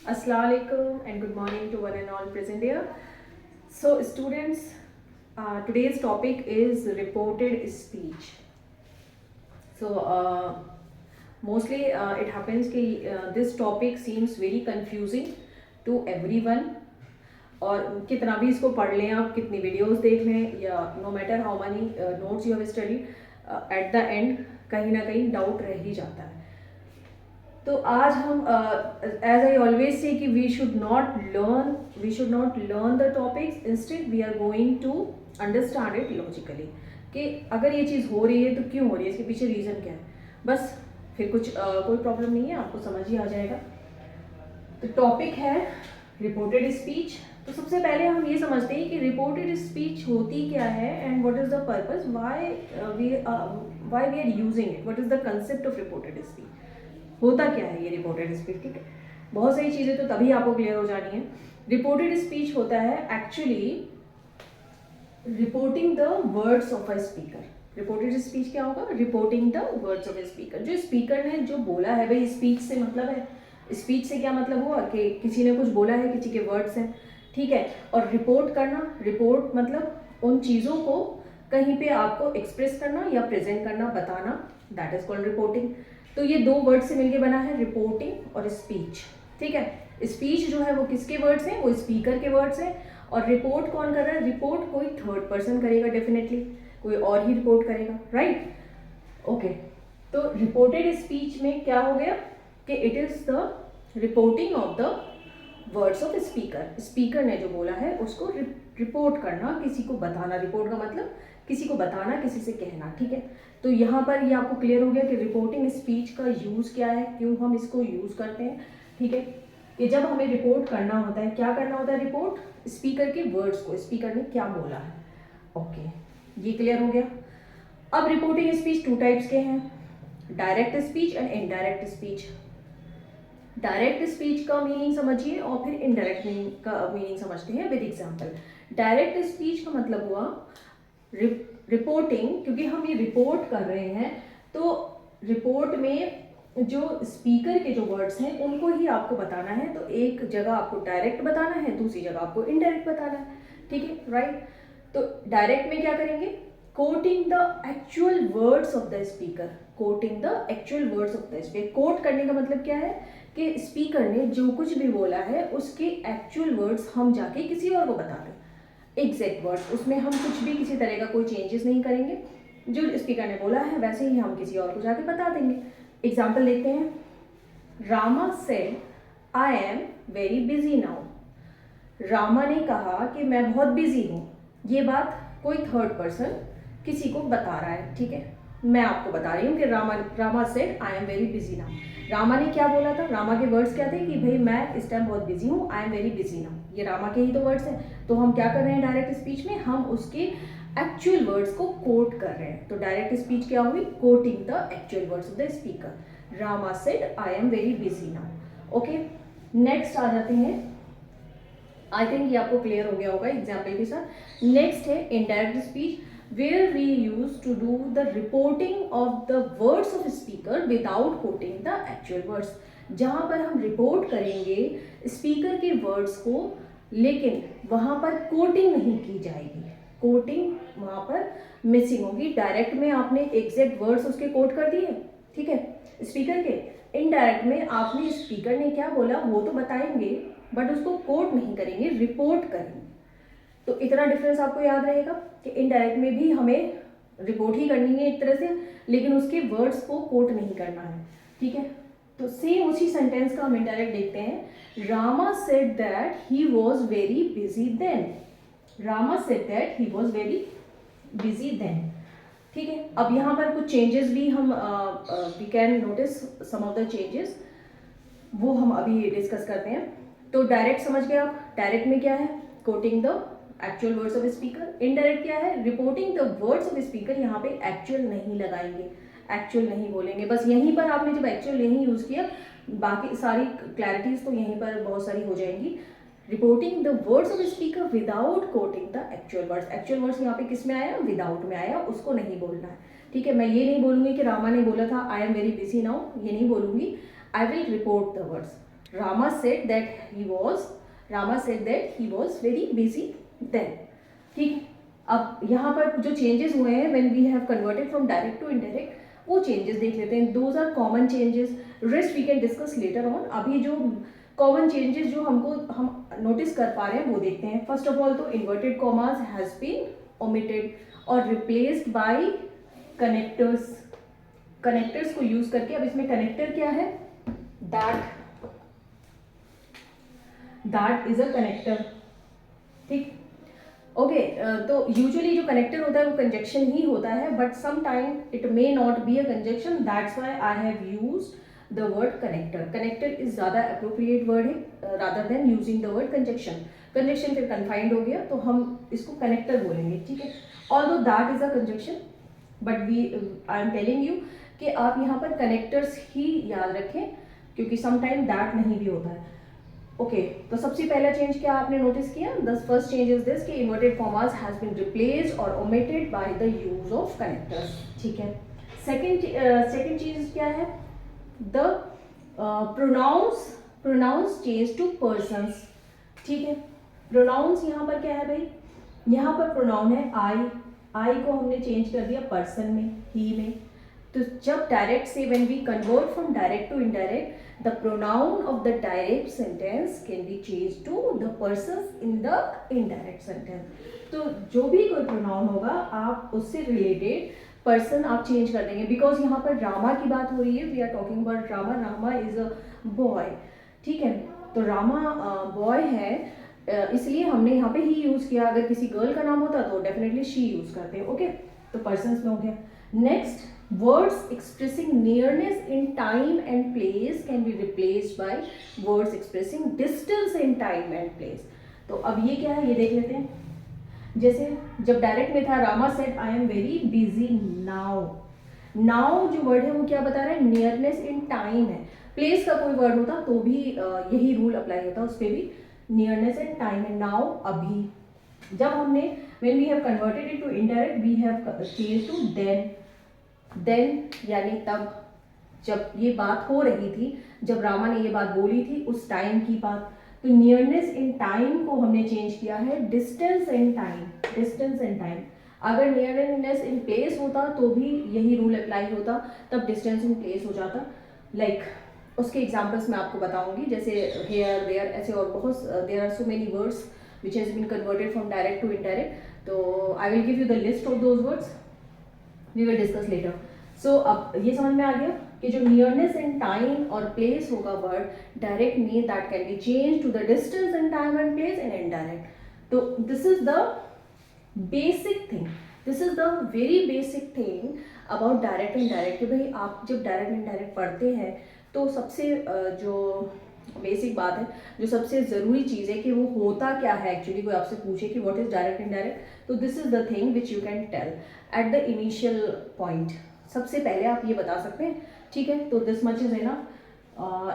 Assalamu alaikum and good morning to one and all present here. So students, today's topic is reported speech. So mostly it happens कि this topic seems very confusing to everyone. और कितना भी इसको पढ़ लें आप, कितनी videos देख लें या no matter how many notes you have study, at the end कहीं ना कहीं डाउट रह ही जाता है. तो आज हम एज आई ऑलवेज से कि we should not learn the topics, instead we are going to understand it logically कि अगर ये चीज़ हो रही है तो क्यों हो रही है, इसके पीछे रीज़न क्या है. बस फिर कुछ कोई प्रॉब्लम नहीं है, आपको समझ ही आ जाएगा. तो टॉपिक है रिपोर्टेड स्पीच. तो सबसे पहले हम ये समझते हैं कि रिपोर्टेड स्पीच होती क्या है and what is the purpose, why we are using it, what is the concept of reported speech. होता क्या है ये रिपोर्टेड स्पीच. ठीक है, बहुत सारी चीज़ें तो तभी आपको क्लियर हो जानी है. रिपोर्टेड स्पीच होता है actually reporting the words of a speaker. Reported speech क्या होगा? Reporting the words of a speaker. जो स्पीकर ने जो बोला है, भाई स्पीच से मतलब है, स्पीच से क्या मतलब हुआ कि किसी ने कुछ बोला है, किसी के वर्ड्स हैं, ठीक है. और रिपोर्ट करना, रिपोर्ट मतलब उन चीज़ों को कहीं पे आपको एक्सप्रेस करना या प्रेजेंट करना, बताना, दैट इज कॉल्ड रिपोर्टिंग. तो ये दो वर्ड से मिलके बना है रिपोर्टिंग और स्पीच. ठीक है, स्पीच जो है वो किसके वर्ड्स हैं? वो स्पीकर के वर्ड्स हैं. और रिपोर्ट कौन कर रहा है? रिपोर्ट कोई थर्ड पर्सन करेगा, डेफिनेटली कोई और ही रिपोर्ट करेगा, राइट. ओके, तो रिपोर्टेड स्पीच में क्या हो गया कि it is the reporting of the words of speaker. Speaker ने जो बोला है उसको रिपोर्ट करना, किसी को बताना. रिपोर्ट का मतलब किसी को बताना, किसी से कहना. ठीक है, तो यहाँ पर ये आपको क्लियर हो गया कि रिपोर्टिंग स्पीच का यूज़ क्या है, क्यों हम इसको यूज़ करते हैं. ठीक है, कि जब हमें रिपोर्ट करना होता है, क्या करना होता है? रिपोर्ट स्पीकर के वर्ड्स को, स्पीकर ने क्या बोला है. ओके, ये क्लियर हो गया. अब रिपोर्टिंग स्पीच टू टाइप्स के हैं, direct speech and indirect speech. Direct speech का मीनिंग समझिए और फिर इनडायरेक्ट मीनिंग का मीनिंग समझते हैं विद एग्जांपल. डायरेक्ट स्पीच का मतलब हुआ रिपोर्टिंग, क्योंकि हम ये रिपोर्ट कर रहे हैं तो रिपोर्ट में जो स्पीकर के जो वर्ड्स हैं उनको ही आपको बताना है. तो एक जगह आपको डायरेक्ट बताना है, दूसरी जगह आपको इनडायरेक्ट बताना है. ठीक है, राइट. तो डायरेक्ट में क्या करेंगे? Quoting the actual words of the speaker. Quoting the actual words of the speaker. Quote करने का मतलब क्या है कि स्पीकर ने जो कुछ भी बोला है उसके एक्चुअल वर्ड्स हम जाके किसी और को बता दें. एग्जैक्ट वर्ड्स, उसमें हम कुछ भी किसी तरह का कोई चेंजेस नहीं करेंगे. जो स्पीकर ने बोला है वैसे ही हम किसी और को जाके बता देंगे. एग्जाम्पल देखते हैं. Rama said I am very busy now. Rama ने कहा कि मैं बहुत बिजी हूँ. ये बात कोई थर्ड पर्सन किसी को बता रहा है. ठीक है, मैं आपको बता रही हूँ कि Rama said I am very busy now. Rama ने क्या बोला था? रामा के वर्ड्स क्या थे कि भाई मैं इस टाइम बहुत बिजी हूँ, आई एम वेरी बिजी नाउ. ये रामा के ही तो वर्ड्स हैं. तो हम क्या कर रहे हैं डायरेक्ट स्पीच में? हम उसके एक्चुअल वर्ड्स को कोट कर रहे हैं. तो डायरेक्ट स्पीच क्या हुई? Quoting the actual words of the speaker. Rama said I am very busy now. Okay, next आ जाते हैं. आई थिंक ये आपको क्लियर हो गया होगा एग्जाम्पल के साथ. नेक्स्ट है indirect speech, where we used to do the reporting of the words of speaker without quoting the actual words. जहाँ पर हम रिपोर्ट करेंगे स्पीकर के वर्ड्स को, लेकिन वहाँ पर कोटिंग नहीं की जाएगी. कोटिंग वहाँ पर मिसिंग होगी. डायरेक्ट में आपने एग्जैक्ट वर्ड्स उसके कोट कर दिए, ठीक है, स्पीकर के. इनडायरेक्ट में आपने स्पीकर ने क्या बोला वो तो बताएंगे, बट उसको कोट नहीं करेंगे, रिपोर्ट करेंगे. तो इतना डिफरेंस आपको याद रहेगा कि इनडायरेक्ट में भी हमें रिपोर्ट ही करनी है एक तरह से, लेकिन उसके वर्ड्स को कोट नहीं करना है. ठीक है, तो सेम उसी सेंटेंस का हम इनडायरेक्ट देखते हैं. Rama said that he was very busy then. Rama said that he was very busy then. ठीक है, अब यहाँ पर कुछ चेंजेस भी हम we can notice some of the changes, वो हम अभी डिस्कस करते हैं. तो डायरेक्ट समझ गए आप. डायरेक्ट में क्या है? Coating the actual words of speaker. Indirect क्या है? Reporting the words of speaker. यहाँ पे एक्चुअल नहीं लगाएंगे, एक्चुअल नहीं बोलेंगे. बस यहीं पर आपने जब एक्चुअल नहीं यूज किया, बाकी सारी क्लैरिटीज तो यहीं पर बहुत सारी हो जाएंगी. Reporting the words of speaker without coating the actual words. Actual words यहाँ पे किस में आया? विदाउट में आया, उसको नहीं बोलना है. ठीक है, मैं ये नहीं बोलूंगी कि रामा ने बोला था आई एम वेरी बिजी नाउ, ये नहीं बोलूंगी. I will report the words. Rama said that he was very busy then. ठीक है, अब यहाँ पर जो चेंजेस हुए हैं when we have converted from direct to indirect, वो चेंजेस देख लेते हैं. Those are common changes, rest we can discuss later on. अभी जो कॉमन चेंजेस जो हम नोटिस कर पा रहे हैं वो देखते हैं. फर्स्ट ऑफ ऑल तो inverted commas has been omitted और रिप्लेस्ड बाय कनेक्टर्स. कनेक्टर्स को यूज करके, अब इसमें कनेक्टर क्या है, दैट इज अ कनेक्टर. ठीक, ओके. तो यूजुअली जो कनेक्टर होता है वो कंजक्शन ही होता है, but some time it may not be a conjunction. That's why I have used the word connector. Connector is ज़्यादा अप्रोप्रिएट वर्ड है rather than using the word conjunction. Conjunction फिर कन्फाइंड हो गया तो हम इसको कनेक्टर बोलेंगे. ठीक है, although that is a conjunction, but I am telling you कि आप यहाँ पर कनेक्टर्स ही याद रखें, क्योंकि सम टाइम दैट नहीं भी होता है. ओके, तो सबसे पहला चेंज क्या आपने नोटिस किया, the first change is this कि inverted commas has been replaced और omitted by the use of connectors. ठीक है, सेकंड चीज क्या है, the pronouns change to persons. ठीक है, प्रोनाउंस यहाँ पर क्या है भाई, यहाँ पर प्रोनाउन है आई को हमने चेंज कर दिया पर्सन में, ही में. तो जब डायरेक्ट से when we convert from direct to indirect, the pronoun of the direct sentence can be changed to the persons in the indirect sentence. तो जो भी कोई pronoun होगा आप उससे related person आप change कर देंगे, because यहाँ पर रामा की बात हो रही है. we are talking about Rama is a boy. ठीक है, तो रामा boy है, इसलिए हमने यहाँ पे ही यूज़ किया. अगर किसी गर्ल का नाम होता तो डेफिनेटली शी यूज़ करते हैं. ओके, तो persons में हो गया. Next, words expressing nearness in time and place can be replaced by words expressing distance in time and place. तो अब ये क्या है ये देख लेते हैं. जैसे जब डायरेक्ट में था, Rama said I am very busy now. Now जो वर्ड है वो क्या बता रहा है, नियरनेस इन टाइम है. प्लेस का कोई वर्ड होता तो भी यही रूल अप्लाई होता, उस पर भी नियरनेस इन टाइम है. नाउ अभी. जब हमने when we have converted it to indirect we have changed to then यानी तब, जब ये बात हो रही थी, जब रामा ने ये बात बोली थी उस टाइम की बात. तो नियरनेस इन टाइम को हमने चेंज किया है डिस्टेंस इन टाइम. अगर नियरनेस इन प्लेस होता तो भी यही रूल अप्लाई होता, तब डिस्टेंस इन प्लेस हो जाता. लाइक उसके एग्जाम्पल्स मैं आपको बताऊंगी, जैसे हेयर देयर, ऐसे और बहुत there are so many words which has been converted from direct to indirect. तो I will give you the list of those words. We will discuss later. So अब ये समझ में आ गया कि जो nearness in time और place होगा word direct में, that can be changed to the distance in time and place in indirect. तो this is the basic thing. This is the very basic thing about direct and indirect. कि भाई आप जब direct and indirect पढ़ते हैं तो सबसे जो बेसिक बात है, जो सबसे ज़रूरी चीज़ है कि वो होता क्या है एक्चुअली. कोई आपसे पूछे कि व्हाट इज़ डायरेक्ट इनडायरेक्ट, तो this is the thing which you can tell at the initial point. सबसे पहले आप ये बता सकते हैं. ठीक है, तो दिस मच इज है ना,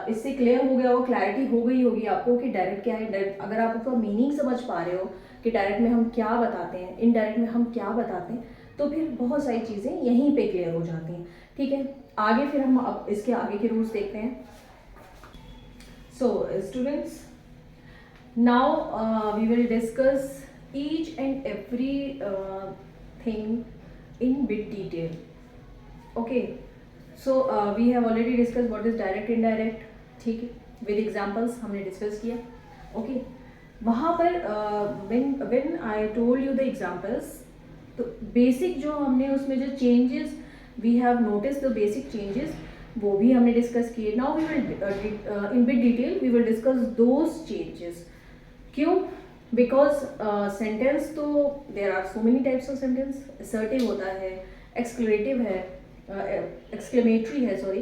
इससे क्लियर हो गया होगा, क्लैरिटी हो गई होगी आपको कि डायरेक्ट क्या है, डायरेक्ट. अगर आप उसका मीनिंग समझ पा रहे हो कि डायरेक्ट में हम क्या बताते हैं, इनडायरेक्ट में हम क्या बताते हैं, तो फिर बहुत सारी चीज़ें यहीं पे क्लियर हो जाती हैं. ठीक है, आगे फिर हम अब इसके आगे के रूल्स देखते हैं. So students, now we will discuss each and every thing in bit detail. Okay, so we have already discussed what is direct indirect. ठीक है, with examples हमने discuss किया. Okay, वहाँ पर when I told you the examples, तो basic जो हमने उसमें जो changes we have noticed, the basic changes वो भी हमने डिस्कस किए. Now we will in bit detail we will discuss those changes. क्यों? बिकॉज सेंटेंस तो there are so many types of sentence. Assertive होता है, एक्सक्लेमेटिव है, एक्सक्लेमेटरी है, सॉरी,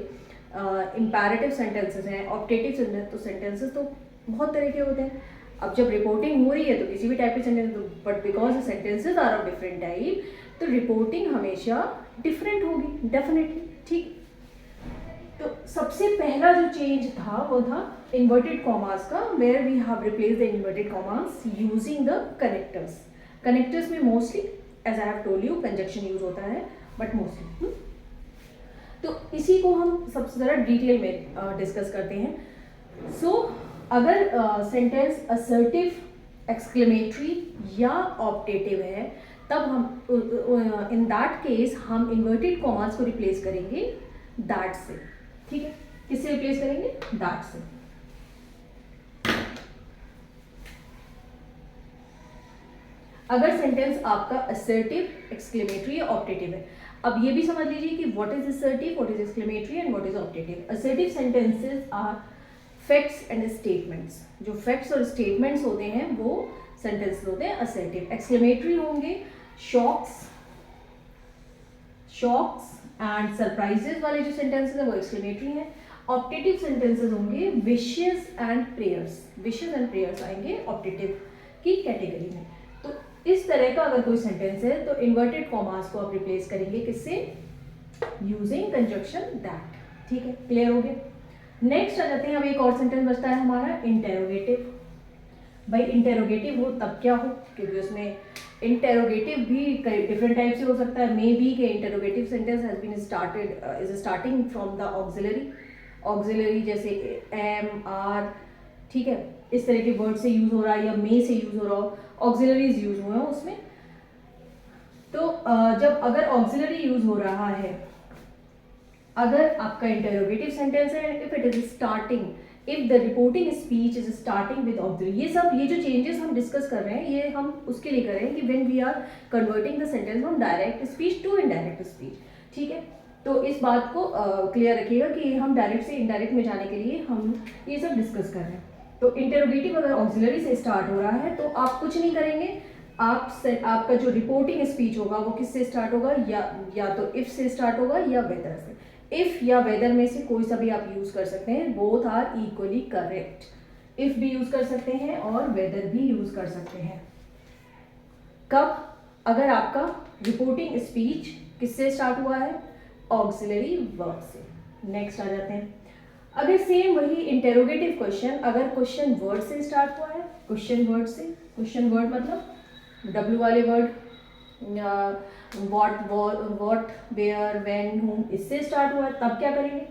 इम्पेरेटिव सेंटेंसेस हैं, ऑप्टेटिव सेंटेंसेस तो बहुत तरह के होते हैं. अब जब रिपोर्टिंग हो रही है तो किसी भी टाइप के sentence, but because the sentences are of different type, तो रिपोर्टिंग हमेशा डिफरेंट होगी डेफिनेटली. ठीक, तो सबसे पहला जो चेंज था वो था इन्वर्टेड कॉमास का, where we have replace the inverted commas using the connectors. Connectors में mostly as I have told you conjunction use होता है, बट मोस्टली. तो इसी को हम सबसे ज़्यादा डिटेल में डिस्कस करते हैं. सो अगर सेंटेंस असर्टिव, एक्सक्लेमेटरी या ऑप्टेटिव है, तब हम इन दैट केस हम इन्वर्टेड कॉमास को रिप्लेस करेंगे दैट से। ठीक है, किससे रिप्लेस करेंगे? दैट से। अगर सेंटेंस आपका असर्टिव, एक्सक्लेमेटरी या ऑप्टेटिव है। अब ये भी समझ लीजिए कि what is assertive, what is exclamatory and what is optative. Assertive sentences are facts and statements. जो फैक्ट्स और स्टेटमेंट्स होते हैं वो सेंटेंस होते हैं असर्टिव। एक्सक्लेमेटरी होंगे शॉक्स एंड सरप्राइजेस वाले जो सेंटेंसेस है वो एक्सक्लेमेटरी हैं। ऑप्टेटिव सेंटेंसेस होंगे wishes and prayers. Wishes and prayers आएंगे ऑप्टेटिव की कैटेगरी में। तो इस तरह का अगर कोई सेंटेंस है तो इन्वर्टेड कॉमास को आप रिप्लेस करेंगे किससे? Using conjunction that. ठीक है, क्लियर हो गया। नेक्स्ट आ जाते हैं, अब एक और सेंटेंस बचता है हमारा इंटेरोगेटिव। भाई इंटेरोगेटिव हो तब क्या हो, क्योंकि उसमें इंटेरोगेटिव भी कई डिफरेंट टाइप से हो सकता है। मे बी के interrogative sentence has been started is starting from the auxiliary जैसे एम आर, ठीक है, इस तरह के वर्ड से यूज हो रहा है या मे से यूज हो रहा हो, ऑक्सिलरीज यूज हुए हैं उसमें। तो जब अगर ऑक्सिलरी यूज हो रहा है, अगर आपका इंटेरोगेटिव सेंटेंस है, if it is starting, if the reporting speech is starting with auxiliary, ये जो चेंजेस हम डिस्कस कर रहे हैं ये हम उसके लिए कर रहे हैं कि when we are converting the sentence from direct speech to indirect speech. ठीक है, तो इस बात को क्लियर रखिएगा कि हम डायरेक्ट से इनडायरेक्ट में जाने के लिए हम ये सब डिस्कस कर रहे हैं। तो इंटेरोगेटिव अगर ऑक्सिलरी से स्टार्ट हो रहा है तो आप कुछ नहीं करेंगे, आपका जो रिपोर्टिंग स्पीच होगा वो किससे स्टार्ट होगा? या तो इफ से स्टार्ट होगा या वेदर से। इफ या वेदर में से कोई सा भी आप यूज कर सकते हैं, both are equally correct. If भी यूज कर सकते हैं और वेदर भी यूज कर सकते हैं। कब? अगर आपका रिपोर्टिंग स्पीच किससे स्टार्ट हुआ है? ऑक्सिलरी वर्ब से। नेक्स्ट आ जाते हैं, अगर सेम वही इंटेरोगेटिव क्वेश्चन अगर क्वेश्चन वर्ड से स्टार्ट हुआ है, क्वेश्चन वर्ड से, क्वेश्चन वर्ड मतलब डब्ल्यू वाले वर्ड, व्हाट, वेयर, व्हेन, हुम, इससे स्टार्ट हुआ है, तब क्या करेंगे?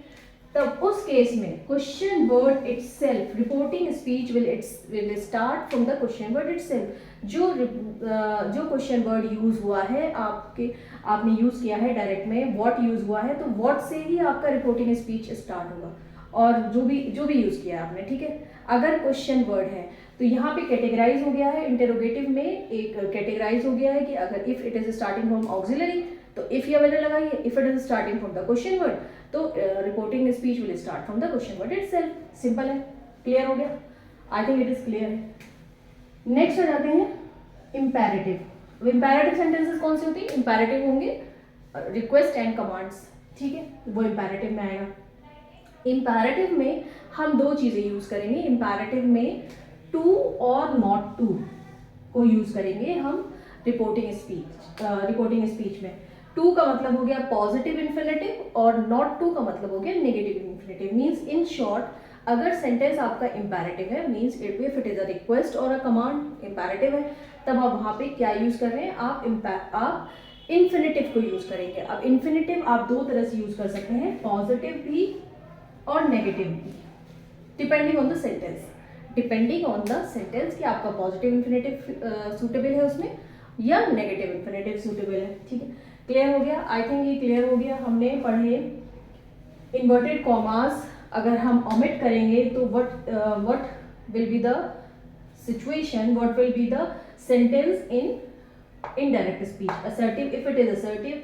तब उस केस में question word itself, reporting speech will start from the question word itself. जो क्वेश्चन वर्ड यूज हुआ है, आपने यूज किया है डायरेक्ट में, व्हाट यूज हुआ है, तो व्हाट से ही आपका रिपोर्टिंग स्पीच स्टार्ट होगा, और जो भी यूज किया है आपने। ठीक है, अगर क्वेश्चन वर्ड है तो यहाँ पे कैटेगराइज हो गया है, इंटेरोगेटिव में एक कैटेगराइज हो गया है कि अगर if it is starting from auxiliary तो इफ या वेदर लगाइए, if it is starting from the question word तो reporting speech will start from the question word itself. Simple है, क्लियर हो गया? I think it is clear है। Next आ जाते हैं इंपैरेटिव। इंपैरेटिव सेंटेंसेस कौन से होती है? इंपैरेटिव होंगे रिक्वेस्ट एंड कमांड्स। ठीक है, वो इंपैरेटिव में आएगा। इंपैरेटिव में हम दो चीजें यूज करेंगे। इंपैरेटिव में टू और नॉट टू को यूज करेंगे हम रिपोर्टिंग स्पीच में। टू का मतलब हो गया पॉजिटिव इन्फिनेटिव और नॉट टू का मतलब हो गया negative infinitive. Means in short, अगर सेंटेंस आपका इंपैरेटिव है, means if it is a request और अ कमांड, इंपैरेटिव है, तब आप वहां पे क्या यूज कर रहे हैं? आप इन्फिनेटिव को यूज करेंगे। अब इन्फिनेटिव आप दो तरह से यूज कर सकते हैं, पॉजिटिव भी और नेगेटिव भी, depending on the sentence. Depending on the sentence कि आपका पॉजिटिव इन्फिनेटिव सूटेबल है उसमें या नेगेटिव इन्फिनेटिव सूटेबल है। ठीक है, क्लियर हो गया? आई थिंक ये क्लियर हो गया। हमने पढ़े इन्वर्टेड कॉमास अगर हम ओमिट करेंगे तो what will be the situation, what will be the sentence in indirect speech. Assertive, if it is assertive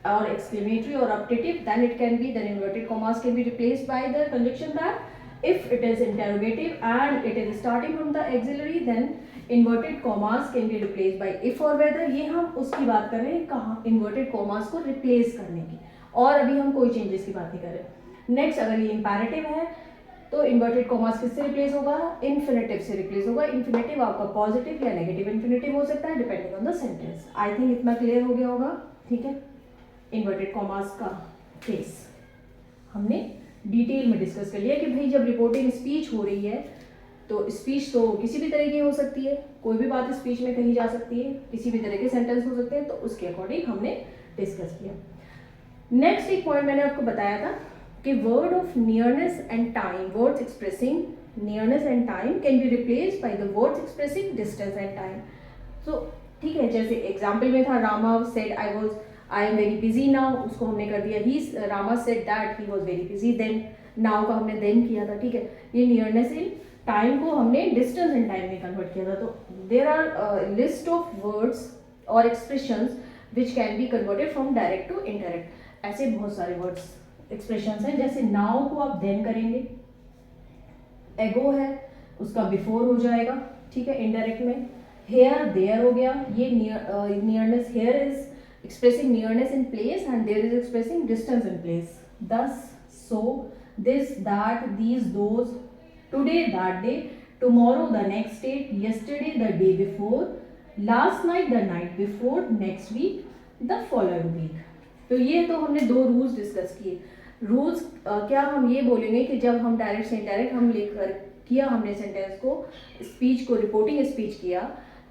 or exclamatory or optative, then inverted commas can be replaced by the conjunction that. If it is interrogative and it is starting from the auxiliary, then inverted commas can be replaced by if or whether. ये हम उसकी बात कर रहे हैं कहाँ, inverted commas को replace करने की, और अभी हम कोई changes की बात नहीं कर रहे। नेक्स्ट, अगर ये imperative है तो इन्वर्टेड कॉमास किससे रिप्लेस होगा? इन्फिनेटिव से रिप्लेस होगा। इन्फिनेटिव आपका पॉजिटिव या नेगेटिव इन्फिनेटिव हो सकता है, depending on the sentence. I think इतना क्लियर हो गया होगा। ठीक है, इन्वर्टेड कॉमास का केस हमने डिटेल में डिस्कस कर लिया कि भाई जब रिपोर्टिंग स्पीच हो रही है तो स्पीच तो किसी भी तरह की हो सकती है, कोई भी बात स्पीच में कही जा सकती है, किसी भी तरह के सेंटेंस हो सकते हैं, तो उसके अकॉर्डिंग हमने डिस्कस किया। नेक्स्ट एक पॉइंट मैंने आपको बताया था कि word of nearness and time, words expressing nearness and time can be replaced by the words expressing distance and time. तो ठीक है, जैसे एग्जाम्पल में था Rama said I am very busy now, उसको हमने कर दिया ही, Rama said that he was very busy then, now का हमने देन किया था। ठीक है, ये नियरनेस इन टाइम को हमने डिस्टेंस इन टाइम में कन्वर्ट किया था। तो there are list of words और expressions which can be converted from direct to indirect. ऐसे बहुत सारे वर्ड्स एक्सप्रेशंस हैं, जैसे नाउ को आप देन करेंगे, एगो है उसका बिफोर हो जाएगा, ठीक है, इनडायरेक्ट में। हेयर देयर हो गया, ये nearness, here is expressing nearness in place and there is expressing distance in place, thus, so, this, that, these, those, today, that day, tomorrow, the next day, yesterday, the day before, last night, the night before, next week, the following week। तो ये तो हमने दो rules discuss किए। Rules क्या हम ये बोलेंगे कि जब हम डायरेक्ट से इनडायरेक्ट हम लेकर किया, हमने सेंटेंस को, स्पीच को, रिपोर्टिंग स्पीच किया,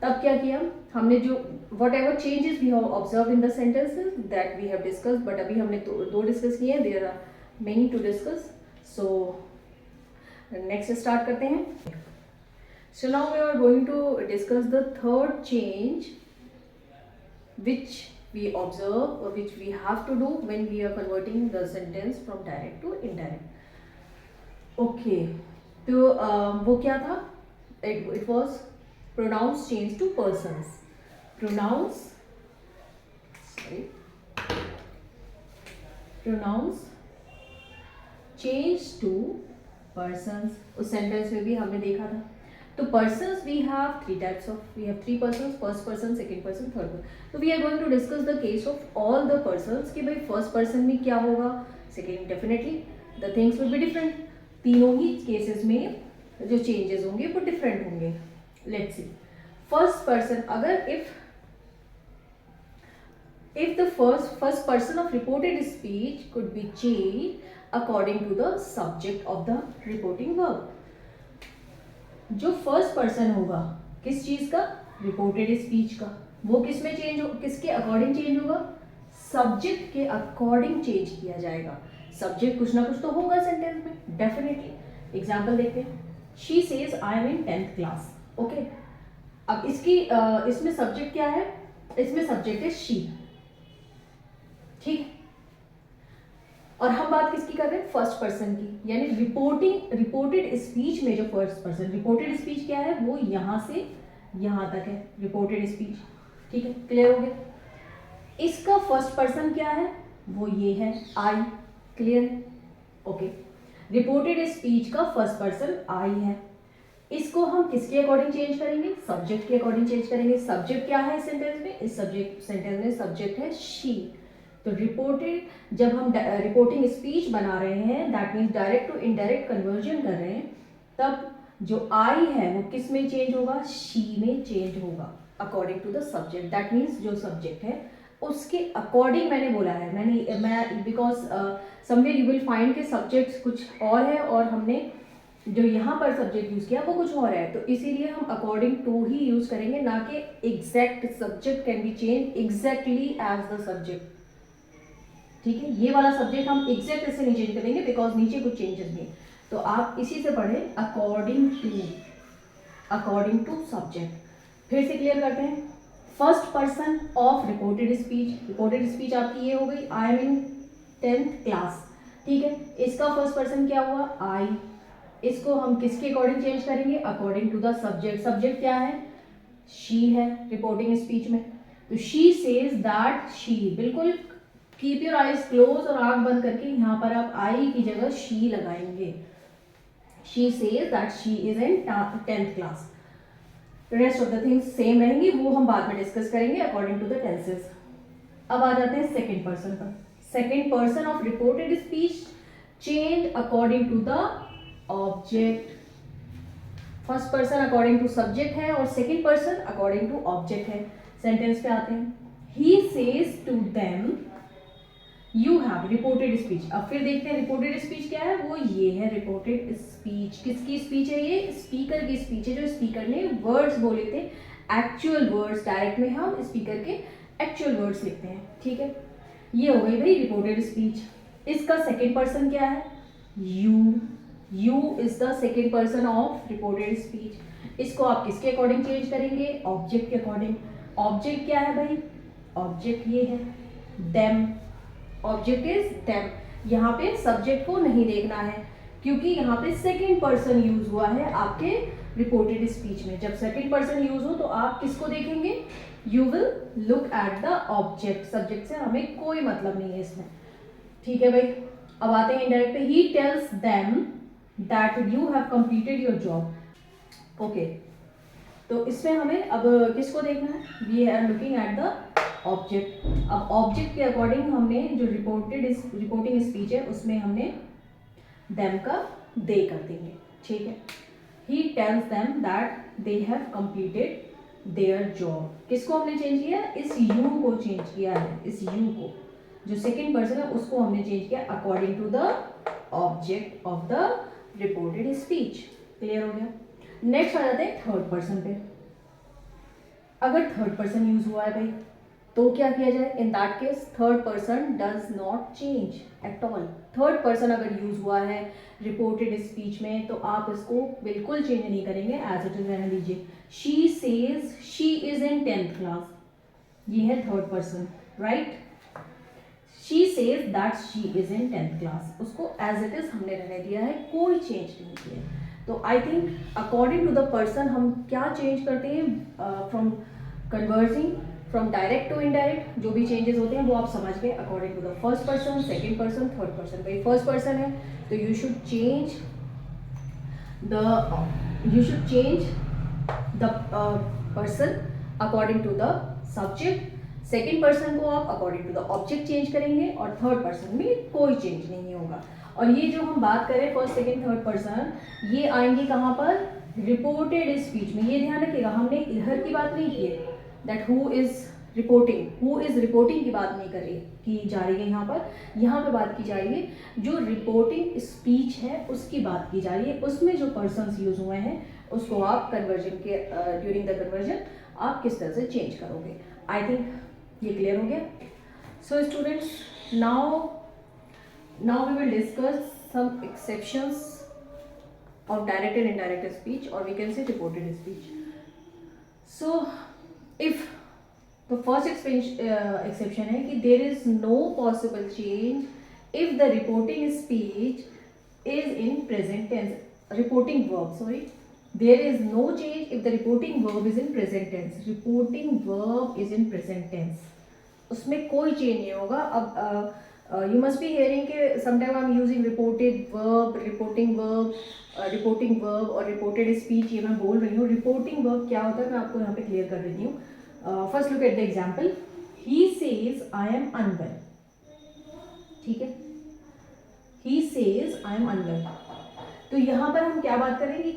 तब क्या किया हमने, जो whatever changes we have observe in the sentences that we have discuss, but अभी हमने दो डिस्कस किए हैं, there are many to discuss. So next start करते हैं। So now we are going to discuss the third change which we observe or which we have to do when we are converting the sentence from direct to indirect। okay, तो वो क्या था, it was pronouns change to persons, pronouns change to persons, उस sentence में भी हमने देखा था। तो persons we have three types of, we have three persons, first person, second person, third person। तो we are going to discuss the case of all the persons कि भाई first person में क्या होगा, second definitely the things will be different, तीनों ही cases में जो changes होंगे वो different होंगे। Let's see, first person, अगर if the first person of reported speech could be changed according to the subject of the reporting verb। जो first person होगा किस चीज का, रिपोर्टेड स्पीच का, वो किस में चेंज हो, किसके अकॉर्डिंग चेंज होगा, सब्जेक्ट के अकॉर्डिंग चेंज किया जाएगा। सब्जेक्ट कुछ ना कुछ तो होगा सेंटेंस में डेफिनेटली। एग्जांपल देखते हैं, she says I am in 10th class. Okay, अब इसकी इसमें सब्जेक्ट क्या है, इसमें सब्जेक्ट है शी, ठीक। और हम बात किसकी कर रहे हैं, फर्स्ट पर्सन की, यानी रिपोर्टेड स्पीच में जो फर्स्ट पर्सन, रिपोर्टेड स्पीच क्या है, वो यहां से यहां तक है रिपोर्टेड स्पीच, ठीक है, क्लियर हो गया। इसका फर्स्ट पर्सन क्या है, वो ये है आई, क्लियर है, ओके। रिपोर्टेड स्पीच का फर्स्ट पर्सन आई है, इसको हम किसके अकॉर्डिंग चेंज करेंगे, सब्जेक्ट के अकॉर्डिंग चेंज करेंगे। सब्जेक्ट क्या है सेंटेंस में, इस सेंटेंस में सब्जेक्ट है शी। तो रिपोर्टेड, जब हम रिपोर्टिंग स्पीच बना रहे हैं, that means direct to indirect conversion कर रहे हैं, तब जो आई है वो किस में चेंज होगा, शी में चेंज होगा according to the subject. That means जो सब्जेक्ट है उसके अकॉर्डिंग मैंने बोला है, मैं because somewhere you will find के सब्जेक्ट कुछ और है और हमने जो यहाँ पर सब्जेक्ट यूज किया वो कुछ और है, तो इसीलिए हम अकॉर्डिंग टू ही यूज करेंगे, ना कि exact subject can be change exactly as the subject, ठीक है। ये वाला सब्जेक्ट हम एग्जैक्ट ऐसे नहीं चेंज करेंगे बिकॉज नीचे कुछ चेंजेस नहीं, तो आप इसी से पढ़े अकॉर्डिंग टू सब्जेक्ट। फिर से क्लियर करते हैं, first person of reported speech आपकी ये हो गई, I am in 10th class, ठीक है। इसका फर्स्ट पर्सन क्या हुआ, आई, इसको हम किसके अकॉर्डिंग चेंज करेंगे, according to the subject. Subject क्या है, शी है रिपोर्टिंग स्पीच में, तो शी सेज दैट शी, बिल्कुल कीप योर आईज क्लोज और आंख बंद करके यहाँ पर आप आई की जगह शी लगाएंगे। She says that she is in 10th class. Rest of the things same रहेंगी, वो हम बाद में डिस्कस करेंगे अकॉर्डिंग टू द टेंसेस। अब आ जाते हैं सेकेंड पर्सन पर। Second person of reported speech change according to the object. First person according to subject है और second person according to object है। सेंटेंस पे आते हैं, he says to them you have reported speech. अब फिर देखते हैं रिपोर्टेड स्पीच क्या है, वो ये है रिपोर्टेड स्पीच। किसकी स्पीच है ये, स्पीकर की स्पीच है, जो स्पीकर ने वर्ड्स बोले थे, एक्चुअल वर्ड्स। डायरेक्ट में हम स्पीकर के एक्चुअल वर्ड्स लिखते हैं, ठीक है। ये हो गई भाई रिपोर्टेड स्पीच। इसका सेकेंड पर्सन क्या है? You. You is the second person of reported speech. इसको आप किसके अकॉर्डिंग चेंज करेंगे? ऑब्जेक्ट के अकॉर्डिंग। ऑब्जेक्ट क्या है भाई? ऑब्जेक्ट ये है देम। Object is them. यहाँ पे सब्जेक्ट को नहीं देखना है क्योंकि यहाँ पे सेकेंड पर्सन यूज हुआ है आपके रिपोर्टेड स्पीच में। जब सेकेंड पर्सन यूज हो तो आप किसको देखेंगे? You will look at the object. Subject से हमें कोई मतलब नहीं है इसमें, ठीक है भाई। अब आते हैं इनडायरेक्ट पे। He tells them that you have completed your job. Okay, तो इसमें हमें अब किसको देखना है? We are looking at the object. अब ऑब्जेक्ट के अकॉर्डिंग हमने जो रिपोर्टिंग स्पीच है उसमें हमने देम का दे कर देंगे, ठीक है। ही tells them that they have completed their job. किसको हमने चेंज किया? इस यू को चेंज किया है। इस यू को, जो सेकेंड पर्सन है उसको हमने चेंज किया according to the object of the reported speech. Clear हो गया? नेक्स्ट आ जाते हैं थर्ड पर्सन पे। अगर थर्ड पर्सन यूज हुआ है भाई तो क्या किया जाए? इन that case third person does not change at all. Third person अगर यूज हुआ है रिपोर्टेड स्पीच में तो आप इसको बिल्कुल चेंज नहीं करेंगे, एज इट इज रहने दीजिए। She says she is in 10th class, ये है third person, right. She says that she is in 10th class, उसको एज इट इज हमने रहने दिया है, कोई चेंज नहीं किया। तो I think according to the person हम क्या चेंज करते हैं, from converging from direct to indirect, जो भी चेंजेस होते हैं वो आप समझ गए according to the first person, second person, third person. भाई फर्स्ट पर्सन है तो you should change the person according to the subject. Second person को आप according to the object change करेंगे और थर्ड पर्सन में कोई चेंज नहीं होगा। और ये जो हम बात करें फर्स्ट सेकेंड थर्ड पर्सन, ये आएंगे कहाँ पर? रिपोर्टेड स्पीच में। ये ध्यान रखिएगा, हमने इधर की बात नहीं की है, दैट हु इज रिपोर्टिंग की बात नहीं की जा रही है यहाँ पे बात की जा रही है जो रिपोर्टिंग स्पीच है उसकी बात की जा रही है। उसमें जो पर्सन्स यूज हुए हैं उसको आप कन्वर्जन के ड्यूरिंग द कन्वर्जन आप किस तरह से चेंज करोगे। आई थिंक ये क्लियर हो गया। So students, now we will discuss some exceptions of direct and indirect speech, or we can say reported speech. So if the first exception है कि there is no possible change if the reporting speech is in present tense, reporting verb, sorry, there is no change if the reporting verb is in present tense, reporting verb is in present tense, उसमें कोई change नहीं होगा। अब you must be hearing कि sometime I'm using reported verb, reporting verb और reported speech, ये मैं बोल रही हूँ। reporting verb क्या होता है मैं आपको यहाँ पे क्लियर कर देती हूँ। First look at the example, he says I am unwell, ठीक है, he says I am unwell। तो यहाँ पर हम क्या बात करेंगे?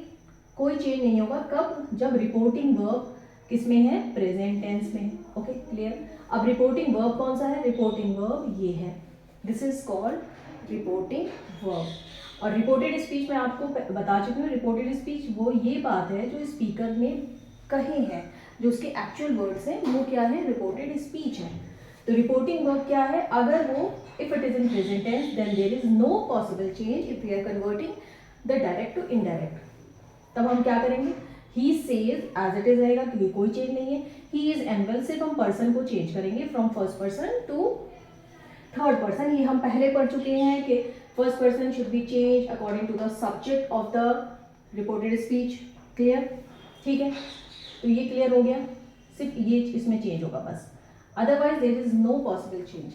कोई चेंज नहीं होगा। कब? जब रिपोर्टिंग वर्ब किस में है? प्रेजेंट टेंस में। Okay, clear. अब रिपोर्टिंग वर्ब कौन सा है? रिपोर्टिंग वर्ब ये है, this is called reporting verb. और रिपोर्टेड स्पीच में आपको बता चुकी हूँ, रिपोर्टेड स्पीच वो ये बात है जो स्पीकर ने कहे हैं, जो उसके एक्चुअल वर्ड्स हैं वो क्या है? रिपोर्टेड स्पीच है। तो रिपोर्टिंग वर्ब क्या है? अगर वो if it is in present tense then there is no possible change if we are converting the direct to indirect. तब हम क्या करेंगे? He says as it is रहेगा क्योंकि कोई चेंज नहीं है। ही इज अनवेल, सिर्फ हम पर्सन को चेंज करेंगे from first person to third person. ये हम पहले पढ़ चुके हैं कि first person should be change according to the subject of the reported speech. Clear? ठीक है, तो ये क्लियर हो गया। सिर्फ ये इसमें चेंज होगा बस, otherwise there is no possible change.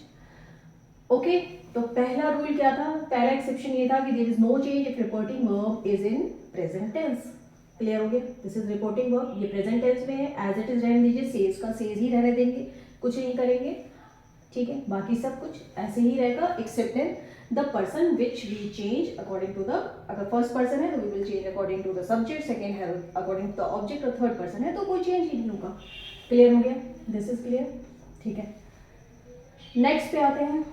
Okay, तो पहला रूल क्या था? पहला एक्सेप्शन ये था कि there is no change if reporting verb is in present tense. Clear हो गया? दिस इज रिपोर्टिंग वर्ब, ये प्रेजेंट टेंस में है, एज इट इज रहने दीजिए, सेज का सेज ही रहने देंगे, कुछ नहीं करेंगे, ठीक है। बाकी सब कुछ ऐसे ही रहेगा except in the person which we change according to the, अगर फर्स्ट पर्सन है तो we will change according to the subject, second है अकॉर्डिंग टू द ऑब्जेक्ट, और थर्ड पर्सन है तो कोई चेंज ही नहीं होगा। क्लियर हो गया? दिस इज क्लियर, ठीक है। नेक्स्ट पे आते हैं।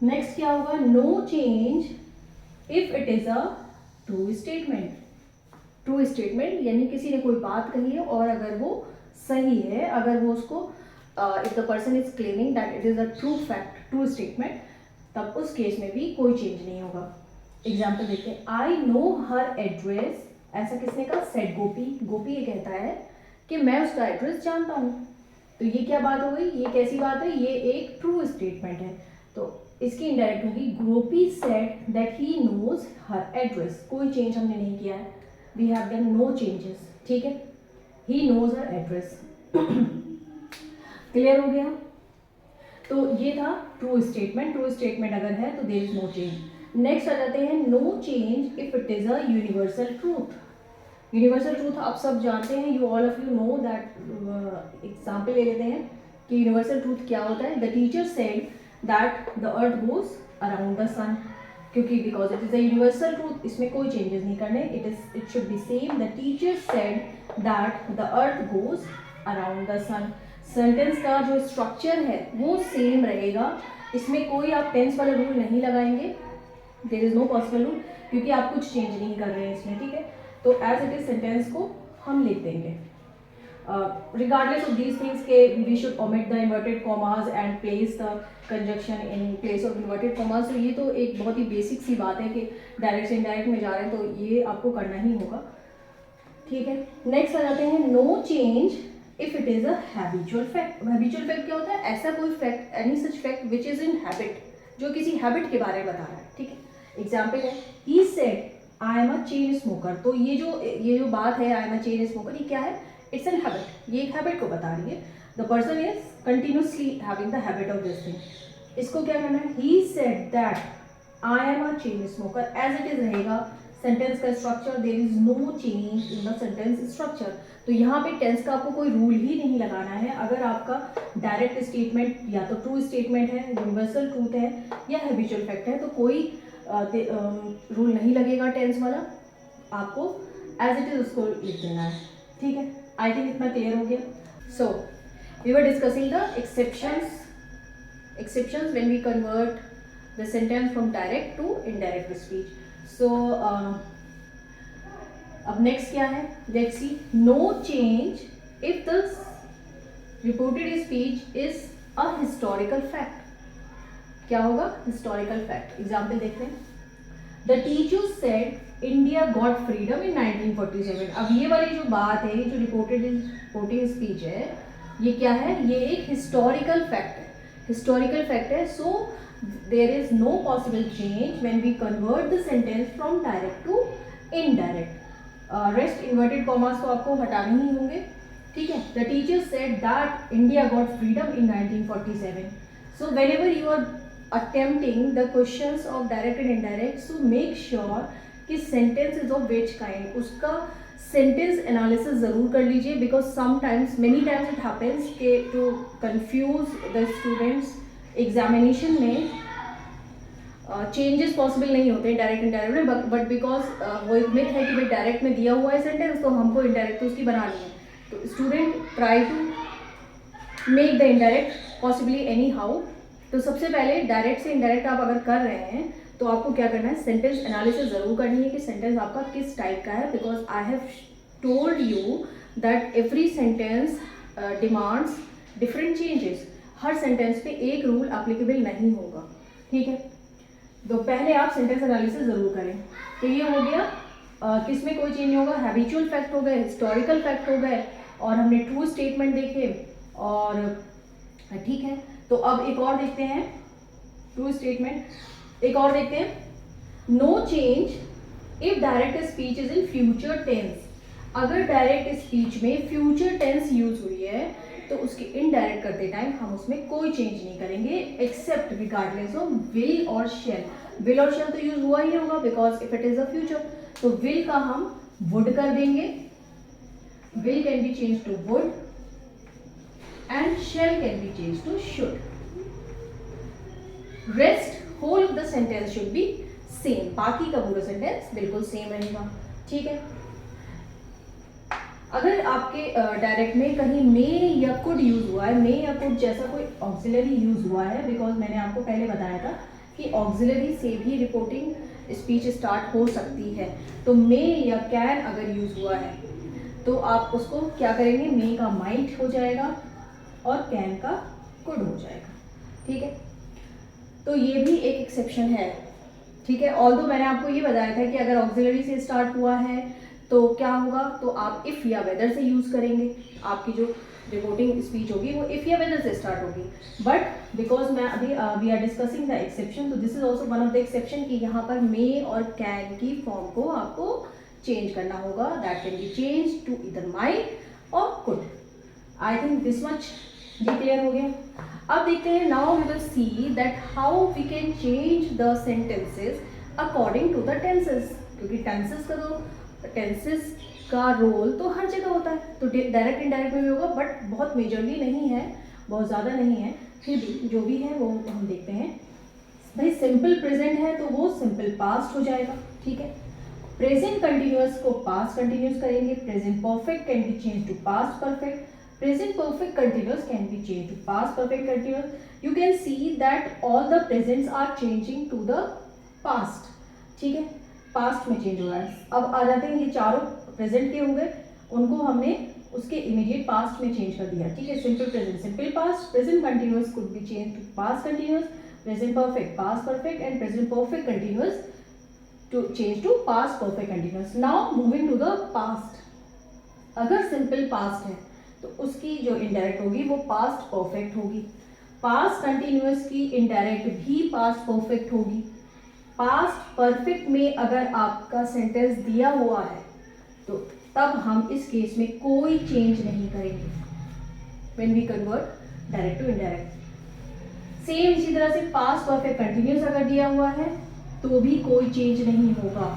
नेक्स्ट क्या होगा? No change if it is a true statement. True statement यानी किसी ने कोई बात कही है और अगर वो सही है, अगर वो उसको if the person is claiming that it is a true fact, true statement, तब उस केस में भी कोई चेंज नहीं होगा। एग्जाम्पल देखते हैं, आई नो हर एड्रेस, ऐसा किसने कहा, सेड गोपी। गोपी ये कहता है कि मैं उसका एड्रेस जानता हूँ। तो ये क्या बात हो गई, ये कैसी बात है, ये एक ट्रू स्टेटमेंट है। तो इसकी इंडायरेक्ट होगी, Gopi said that he knows her address. कोई चेंज हमने नहीं किया है, we have done no changes, ठीक है। He knows her address. Clear हो गया। तो ये था ट्रू स्टेटमेंट। ट्रू स्टेटमेंट अगर है तो there is no change. Next आ जाते हैं, no change if it is a universal truth. Universal truth आप सब जानते हैं, you all of you know that. Example ले लेते हैं कि यूनिवर्सल ट्रूथ क्या होता है। The teacher said that the earth goes around the sun, क्योंकि because it is a universal truth, इसमें कोई चेंजेस नहीं करने, it should be same. The teacher said that the earth goes around the sun. Sentence का जो structure है वो same रहेगा, इसमें कोई आप टेंस वाला रूल नहीं लगाएंगे, there is no possible rule, क्योंकि आप कुछ चेंज नहीं कर रहे हैं इसमें, ठीक है। तो एज इट इज सेंटेंस को हम लिख देंगे। रिगार्डलेस ऑफ दीज थिंग्स के we should omit the inverted commas and place the conjunction in place of inverted commas. तो ये तो एक बहुत ही बेसिक सी बात है कि डायरेक्ट से इनडायरेक्ट में जा रहे हैं, तो ये आपको करना ही होगा, ठीक है। नेक्स्ट आ जाते हैं, no change if it is a habitual fact. Habitual fact क्या होता है, ऐसा कोई fact, any such fact which is in habit, जो किसी हैबिट के बारे में बता रहा है, ठीक है। एग्जाम्पल है, he said I am a chain smoker. तो ये जो बात है, आई एम अ चेन स्मोकर, ये क्या है, इट्स एन हैबिट, ये एक हैबिट को बता रही है। The person is continuously having the habit of this thing. इसको क्या करना है, he said that I am a chain smoker, as it is रहेगा सेंटेंस का structure, there is no change in the sentence structure. तो यहाँ पे tense का आपको कोई रूल ही नहीं लगाना है। अगर आपका डायरेक्ट स्टेटमेंट या तो ट्रू स्टेटमेंट है, यूनिवर्सल ट्रूथ है, या हैबिचुअल फैक्ट है, तो कोई रूल नहीं लगेगा टेंस वाला, आपको एज इट इज उसको लिख देना है, ठीक है। आई थिंक इतना क्लियर हो गया। So we were discussing the exceptions when we convert the sentence from direct to indirect speech. So अब नेक्स्ट क्या है, let's see, no change if the reported speech is a historical fact. क्या होगा, historical fact. Example देखते हैं, the teacher said India got freedom in 1947। अब ये वाली जो बात है, जो रिपोर्टेड स्पीच है, ये क्या है, ये एक हिस्टोरिकल फैक्ट है, हिस्टोरिकल फैक्ट है। So there is no possible change when we convert the sentence from direct to indirect. Rest inverted commas तो आपको हटाने ही होंगे, ठीक है। The teacher said that India got freedom in 1947। So whenever you are attempting the questions of direct and indirect, so make sure कि sentence is of which kind, उसका sentence analysis ज़रूर कर लीजिए, because sometimes many times it happens के to confuse the students, examination में changes possible नहीं होते direct indirect में, बट बिकॉज वो एक मिथ है कि भाई डायरेक्ट में दिया हुआ है सेंटेंस तो हमको इनडायरेक्ट तो उसकी बनानी है। तो student try to make the indirect possibly anyhow. तो सबसे पहले डायरेक्ट से इनडायरेक्ट आप अगर कर रहे हैं तो आपको क्या करना है, सेंटेंस एनालिसिस ज़रूर करनी है कि सेंटेंस आपका किस टाइप का है, because I have told you that every sentence demands different changes. Her sentence पे एक रूल एप्लीकेबल नहीं होगा, ठीक है। तो पहले आप सेंटेंस एनालिसिस ज़रूर करें। तो ये हो गया, किस में कोई चेंज नहीं होगा, हैबिचुअल फैक्ट हो गए, हिस्टोरिकल फैक्ट हो गए, और हमने ट्रू स्टेटमेंट देखे, और ठीक है। तो अब एक और देखते हैं, ट्रू स्टेटमेंट एक और देखते हैं, no change if direct speech is in future tense. अगर डायरेक्ट स्पीच में फ्यूचर टेंस यूज हुई है तो उसके इनडायरेक्ट करते टाइम हम उसमें कोई चेंज नहीं करेंगे, एक्सेप्ट रिगार्डलेस ऑफ विल और शेल। विल और शेल तो यूज हुआ ही नहीं होगा because if it is a future, तो विल का हम वुड कर देंगे, will can be change to would and shall can be change to should. Rest whole of the sentence should be same, बाकी का पूरा सेंटेंस बिल्कुल सेम रहेगा, ठीक है। अगर आपके डायरेक्ट में कहीं मे या कुड यूज हुआ है, मे या कुड जैसा कोई ऑक्सिलरी यूज हुआ है, बिकॉज मैंने आपको पहले बताया था कि ऑक्सिलरी से भी रिपोर्टिंग स्पीच स्टार्ट हो सकती है। तो मे या कैन अगर यूज हुआ है तो आप उसको क्या करेंगे, मे का माइट हो जाएगा और कैन का कुड हो जाएगा, ठीक है। तो ये भी एक एक्सेप्शन है, ठीक है। ऑल्दो मैंने आपको ये बताया था कि अगर ऑक्सिलरी से स्टार्ट हुआ है तो क्या होगा, तो आप इफ़ या वेदर से यूज़ करेंगे, आपकी जो रिपोर्टिंग स्पीच होगी वो इफ़ या वेदर से स्टार्ट होगी। बट बिकॉज मैं अभी we are discussing the exception, तो this is also one of the exception कि यहाँ पर मे और कैन की फॉर्म को आपको चेंज करना होगा। That can be change to either might और could. I think this much ये क्लियर हो गया। अब देखते हैं, now we will see that how we can change the sentences according to the tenses, क्योंकि टेंसेस का रोल तो हर जगह होता है, तो डायरेक्ट इनडायरेक्ट में भी होगा, बट बहुत मेजरली नहीं है, बहुत ज़्यादा नहीं है, फिर भी जो भी है वो हम देखते हैं। भाई सिंपल प्रेजेंट है तो वो सिंपल पास्ट हो जाएगा, ठीक है। प्रेजेंट कंटिन्यूअस को पास्ट कंटिन्यूअस करेंगे। Present perfect can be change to past perfect. Present perfect continuous can be changed to past perfect continuous. You can see that all the presents are changing to the past, ठीक है, past में change हो रहा है। अब आ जाते हैं, ये चारों present के हो गए, उनको हमने उसके immediate past में change कर दिया, ठीक है। simple present simple past, present continuous could be changed to past continuous, present perfect past perfect and present perfect continuous to change to past perfect continuous. Now moving to the past, अगर simple past है तो उसकी जो indirect होगी वो past perfect होगी। Past continuous की indirect भी पास्ट परफेक्ट होगी। पास्ट परफेक्ट में अगर आपका सेंटेंस दिया हुआ है तो तब हम इस केस में कोई चेंज नहीं करेंगे when we convert direct to indirect. Same इसी तरह से पास्ट परफेक्ट कंटिन्यूअस अगर दिया हुआ है तो भी कोई चेंज नहीं होगा।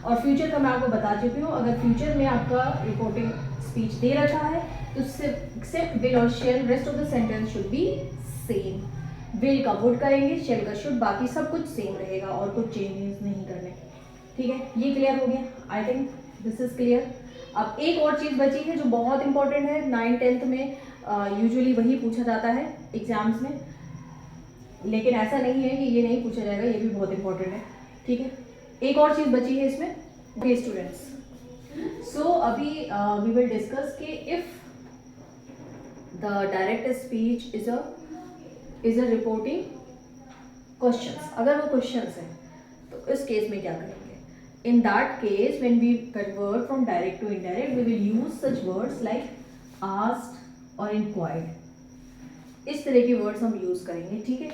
और फ्यूचर का मैं आपको बता चुकी हूँ, अगर फ्यूचर में आपका रिपोर्टिंग स्पीच दे रखा है तो एक्सेप्ट विल और shall, rest of the sentence should be same. Will का वुड करेंगे, शेल का शुड, बाकी सब कुछ सेम रहेगा और कुछ चेंजेस नहीं करने, ठीक है। ये क्लियर हो गया, I think this is clear. अब एक और चीज़ बची है जो बहुत इंपॉर्टेंट है, 9th-10th में यूजुअली वही पूछा जाता है एग्जाम्स में, लेकिन ऐसा नहीं है कि ये नहीं पूछा जाएगा, ये भी बहुत इंपॉर्टेंट है, ठीक है। एक और चीज़ बची है इसमें, ओके स्टूडेंट्स। सो अभी वी विल डिस्कस कि if the direct speech is a reporting questions, अगर वो क्वेश्चंस हैं तो इस केस में क्या करेंगे। In that case when we convert from direct to indirect we will use such words like asked और इंक्वायर्ड। इस तरह के वर्ड्स हम यूज करेंगे, ठीक है,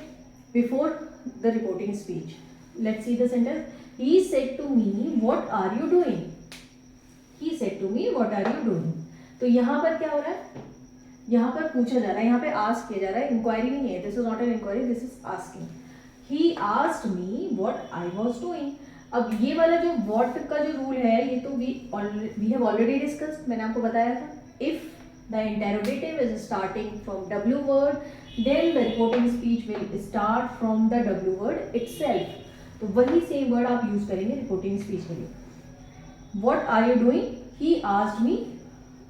before the reporting speech. Let's see the sentence, he said to me what are you doing, he said to me what are you doing। तो यहाँ पर क्या हो रहा है, यहाँ पर पूछा जा रहा है, यहाँ पे आस्क किया जा रहा है, इंक्वायरी नहीं है, this is not an inquiry, this is asking. he asked me what I was doing। अब ये वाला जो what का जो रूल है ये तो we have already discussed, मैंने आपको बताया था। if the interrogative is starting from W word then the reporting speech will start from the W word itself। तो वही सेम वर्ड आप यूज करेंगे रिपोर्टिंग स्पीच के लिए। What are you doing, he asked me.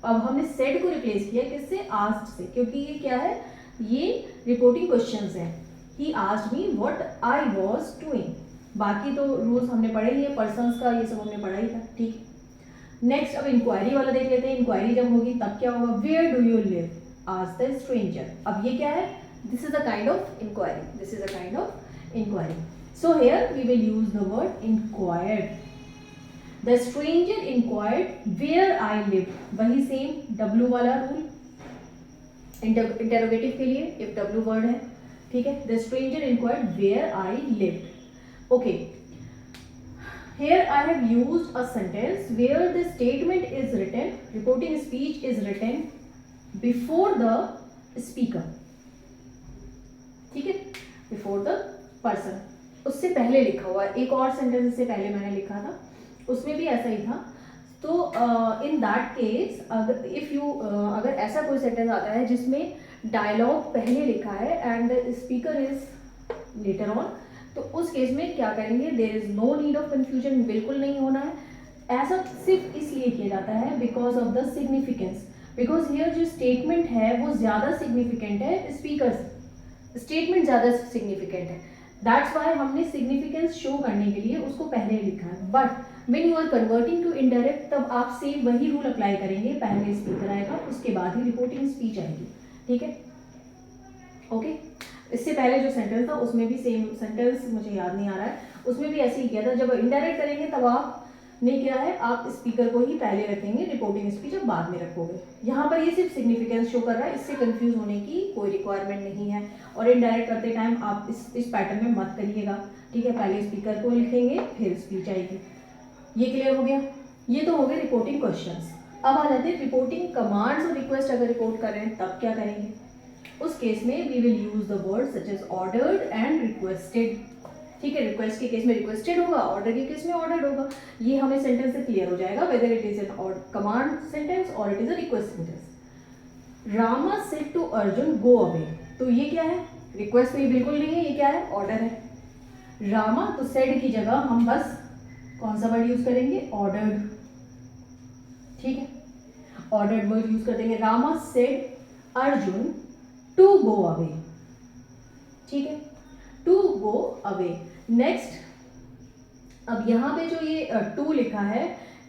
अब हमने said को replace किया किससे, आस्क्ड से, क्योंकि ये क्या है, ये रिपोर्टिंग क्वेश्चंस हैं। ही asked me what I was doing. बाकी तो रूल्स हमने पढ़े ही है, पर्सन्स का ये सब हमने पढ़ा ही था, ठीक। नेक्स्ट अब इंक्वायरी वाला देख लेते हैं। इंक्वायरी जब होगी तब क्या होगा, where do you live, asked the stranger. अब ये क्या है, this is a kind of inquiry, this is a kind of inquiry. So here we will use the word inquired। The stranger inquired where I live। वही same W वाला rule interrogative के लिए, if W word है, ठीक है। The stranger inquired where I lived। Okay, here I have used a sentence where the statement is written, reporting speech is written before the speaker, ठीक है, before the person, उससे पहले लिखा हुआ है। एक और सेंटेंस से पहले मैंने लिखा था, उसमें भी ऐसा ही था। तो इन दैट केस अगर अगर ऐसा कोई सेंटेंस आता है जिसमें डायलॉग पहले लिखा है and the speaker is later on, तो उस केस में क्या करेंगे, there is no need of confusion, बिल्कुल नहीं होना है। ऐसा सिर्फ इसलिए किया जाता है because of the significance, because here जो स्टेटमेंट है वो ज़्यादा सिग्निफिकेंट है, स्पीकर स्टेटमेंट ज़्यादा सिग्निफिकेंट है। दैट्स वाई हमने सिग्निफिकेंस शो करने के लिए उसको पहले लिखा है। But when you are converting to indirect तब आप सेम वही रूल अप्लाई करेंगे, पहले स्पीकर आएगा उसके बाद ही रिपोर्टिंग स्पीच आएगी, ठीक है, ओके। इससे पहले जो सेंटेंस था उसमें भी सेम सेंटेंस, मुझे याद नहीं आ रहा है, उसमें भी ऐसे ही किया था। जब इनडायरेक्ट करेंगे तब आपने क्या है, आप स्पीकर को ही पहले रखेंगे, रिपोर्टिंग स्पीच अब बाद में रखोगे। यहाँ पर ये सिर्फ सिग्निफिकेंस शो कर रहा है, इससे कंफ्यूज होने की कोई रिक्वायरमेंट नहीं है। और इनडायरेक्ट करते टाइम आप इस पैटर्न में मत करिएगा, ठीक है। पहले स्पीकर को लिखेंगे फिर स्पीच आएगी। ये क्लियर हो गया। ये तो हो गए रिपोर्टिंग क्वेश्चंस। अब आ जाते हैं रिपोर्टिंग कमांड्स और रिक्वेस्ट। अगर रिपोर्ट कर रहे हैं तब क्या करेंगे? उस केस में we will use the word such as ordered and requested, ठीक है। रिक्वेस्ट के केस में रिक्वेस्टेड होगा, ऑर्डर के केस में ऑर्डर्ड होगा। ये हमें सेंटेंस से क्लियर हो जाएगा whether it is an command sentence और it is a request sentence. Rama said to Arjun go away, तो ये क्या है? रिक्वेस्ट तो ये बिल्कुल नहीं है, ये क्या है? ऑर्डर है। रामा, तो सेड की जगह हम बस कौन सा वर्ड यूज करेंगे? ऑर्डर्ड, ठीक है। ऑर्डर्ड वर्ड यूज कर देंगे। Rama said Arjun to go away, ठीक है, टू गो अवे। नेक्स्ट, अब यहाँ पे जो ये टू लिखा है,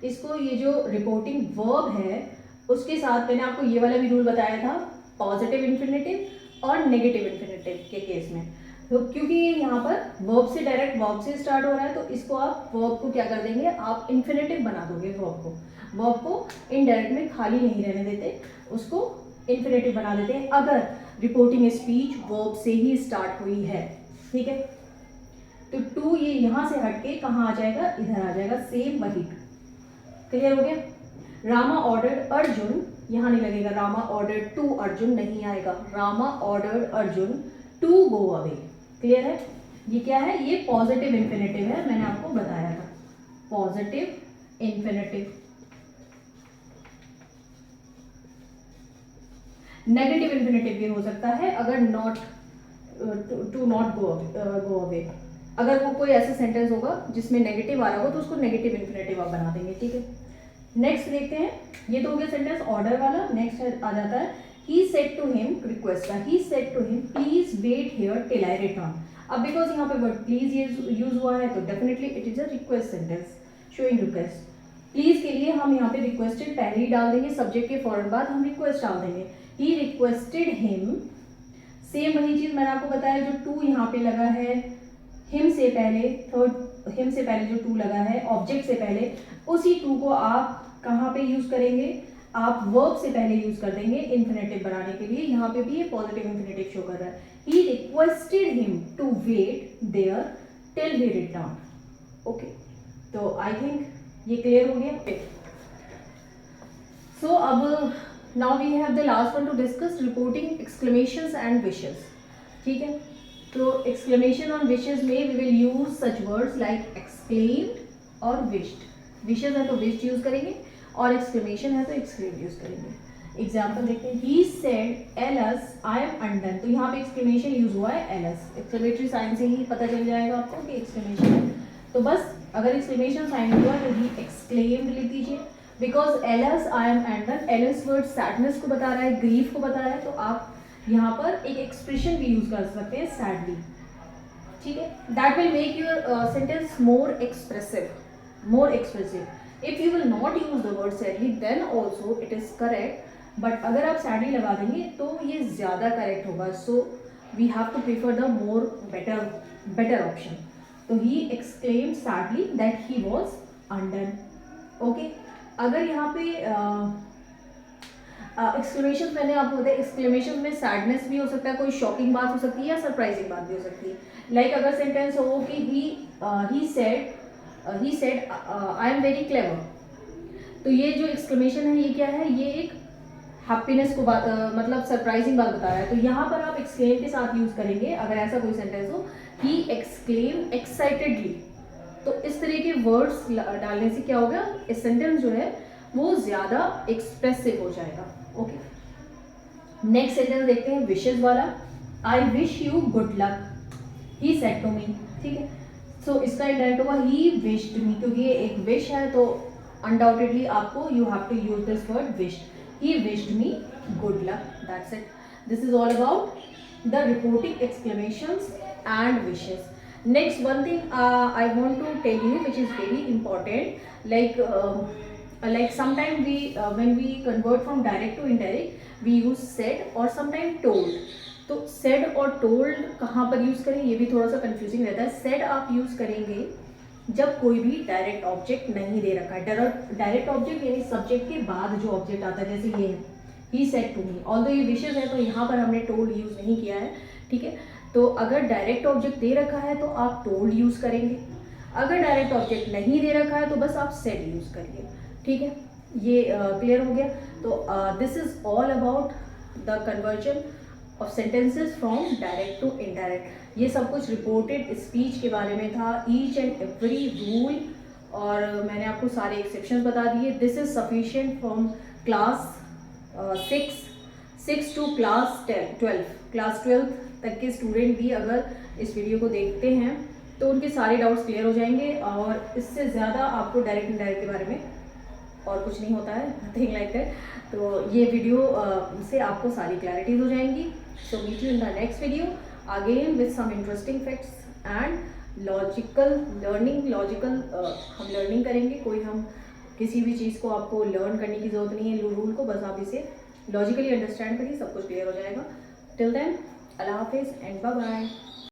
इसको ये जो रिपोर्टिंग वर्ब है उसके साथ मैंने आपको ये वाला भी रूल बताया था, पॉजिटिव इन्फिनेटिव और नेगेटिव इन्फिनेटिव के केस में। तो क्योंकि ये यहाँ पर वर्ब से डायरेक्ट वर्ब से स्टार्ट हो रहा है, तो इसको आप वर्ब को क्या कर देंगे? आप इन्फिनेटिव बना दोगे वर्ब को। वर्ब को इनडायरेक्ट में खाली नहीं रहने देते, उसको इन्फिनेटिव बना देते हैं अगर रिपोर्टिंग स्पीच वर्ब से ही स्टार्ट हुई है, ठीक है। तो टू ये यहाँ से हटके कहाँ आ जाएगा? इधर आ जाएगा, सेम वही। क्लियर हो गया? रामा ऑर्डर्ड अर्जुन, यहाँ नहीं लगेगा, रामा ऑर्डर्ड टू अर्जुन नहीं आएगा, Rama ordered Arjun to go away. Clear है? ये क्या है? ये पॉजिटिव इन्फिनेटिव है, मैंने आपको बताया था, पॉजिटिव इन्फिनेटिव। नेगेटिव इन्फिनेटिव भी हो सकता है अगर not to not go away. अगर वो कोई ऐसा सेंटेंस होगा जिसमें नेगेटिव आ रहा होगा तो उसको नेगेटिव इन्फिनेटिव आप बना देंगे, ठीक है। नेक्स्ट देखते हैं, ये तो हो गया सेंटेंस ऑर्डर वाला। नेक्स्ट आ जाता है he said to him, request का, he said to him please wait here till I return. अब बिकॉज यहाँ पे वर्ड प्लीज यूज हुआ है तो definitely it is a request sentence showing request. Please के लिए हम यहाँ पे रिक्वेस्टेड पहले ही डाल देंगे, सब्जेक्ट के फौरन बाद हम रिक्वेस्ट डाल देंगे। ही रिक्वेस्टेड हिम, सेम वही चीज मैंने आपको बताया, जो टू यहाँ पे लगा है हिम से पहले, थर्ड हिम से पहले जो टू लगा है ऑब्जेक्ट से पहले, उसी टू को आप कहाँ पे यूज करेंगे? आप वर्ब से पहले यूज कर देंगे इन्फिनेटिव बनाने के लिए। यहाँ पे भी ये पॉजिटिव इन्फिनेटिव शो कर रहा है। He requested him to wait there till he return. Okay, तो आई थिंक ये क्लियर हो गया। सो अब now we have the last one to discuss, reporting exclamations and wishes, ठीक है। तो एक्सक्लेमेशन और विशेस में we will use such words like exclaimed और विश्ड। विशेस है तो विश्ड यूज करेंगे और एक्सक्लेमेशन है तो एक्सक्लेम्ड यूज करेंगे। एग्जाम्पल देखते हैं, he said alas I am undone, तो यहाँ पे एक्सक्लेमेशन यूज हुआ है एलस। एक्सक्लेमेटरी साइन से ही पता चल जाएगा आपको कि एक्सक्लेमेशन है, तो बस अगर एक्सक्लेमेशन साइन हुआ तो ही एक्सक्लेम्ड लिख दीजिए। Because alas I am undone, alas word sadness को बता रहा है, ग्रीफ को बता रहा है, तो आप यहाँ पर एक एक्सप्रेशन भी यूज कर सकते हैं सैडली, ठीक है। That will make your sentence more expressive, more expressive. If you will not use the word sadly then also it is correct, but अगर आप सैडली लगा देंगे तो ये ज्यादा करेक्ट होगा। So we have to prefer the more better option. तो he exclaimed sadly that he was undone. Okay, अगर यहाँ पे एक्सक्लेमेशन मैंने आपको बताया, एक्सक्लेमेशन में सैडनेस भी हो सकता है, कोई शॉकिंग बात हो सकती है या सरप्राइजिंग बात भी हो सकती है। लाइक अगर सेंटेंस हो कि he said I am very clever, तो ये जो एक्सक्लेमेशन है ये क्या है? ये एक हैप्पीनेस को बात मतलब सरप्राइजिंग बात बता रहा है, तो यहाँ पर आप एक्सक्लेम के साथ यूज करेंगे। अगर ऐसा कोई सेंटेंस हो, ही एक्सक्लेम एक्साइटेडली, तो इस तरह के वर्ड्स डालने से क्या होगा? इस सेंटेंस जो है वो ज्यादा एक्सप्रेसिव हो जाएगा। ओके, नेक्स्ट सेंटेंस देखते हैं विशेस वाला। I wish you good luck, he said to me, ठीक है। सो इसका इंडायरेक्ट होगा ही विश्ड मी, क्योंकि ये एक विश है तो अनडाउटेडली आपको you have to use this word wished. He wished me good luck, that's it. This is all about the reporting exclamations and wishes. Next, one thing I want to tell you, which is very important, like sometimes we when we convert from direct to indirect, we use said or sometimes told. तो said और told कहाँ पर use करें ये भी थोड़ा सा confusing रहता है। सेड आप यूज़ करेंगे जब कोई भी डायरेक्ट ऑब्जेक्ट नहीं दे रखा है। डायरेक्ट ऑब्जेक्ट यानी सब्जेक्ट के बाद जो ऑब्जेक्ट आता है, जैसे ये है he said to me, although ये विशेष है तो यहाँ पर हमने टोल्ड यूज़ नहीं किया है, ठीक है। तो अगर डायरेक्ट ऑब्जेक्ट दे रखा है तो आप टोल्ड यूज़ करेंगे, अगर डायरेक्ट ऑब्जेक्ट नहीं दे रखा है तो बस आप सेड यूज़ करिए, ठीक है। ये क्लियर हो गया। तो this is all about the conversion of sentences from direct to indirect. ये सब कुछ रिपोर्टेड स्पीच के बारे में था, ईच एंड एवरी रूल, और मैंने आपको सारे एक्सेप्शन बता दिए। This is sufficient from class 6 to class 12। Class 12 तक के स्टूडेंट भी अगर इस वीडियो को देखते हैं तो उनके सारे डाउट्स क्लियर हो जाएंगे, और इससे ज़्यादा आपको डायरेक्ट इनडायरेक्ट के बारे में और कुछ नहीं होता है, नथिंग लाइक दैट। तो ये वीडियो से आपको सारी क्लैरिटीज हो जाएंगी। So meet you in the next video again with some interesting facts and logical learning. हम लर्निंग करेंगे, कोई हम किसी भी चीज़ को आपको लर्न करने की ज़रूरत नहीं है रूल को, बस आप इसे लॉजिकली अंडरस्टैंड करिए, सब कुछ क्लियर हो जाएगा। टिल देन अल्लाह हाफिज़ एंड बाय बाय।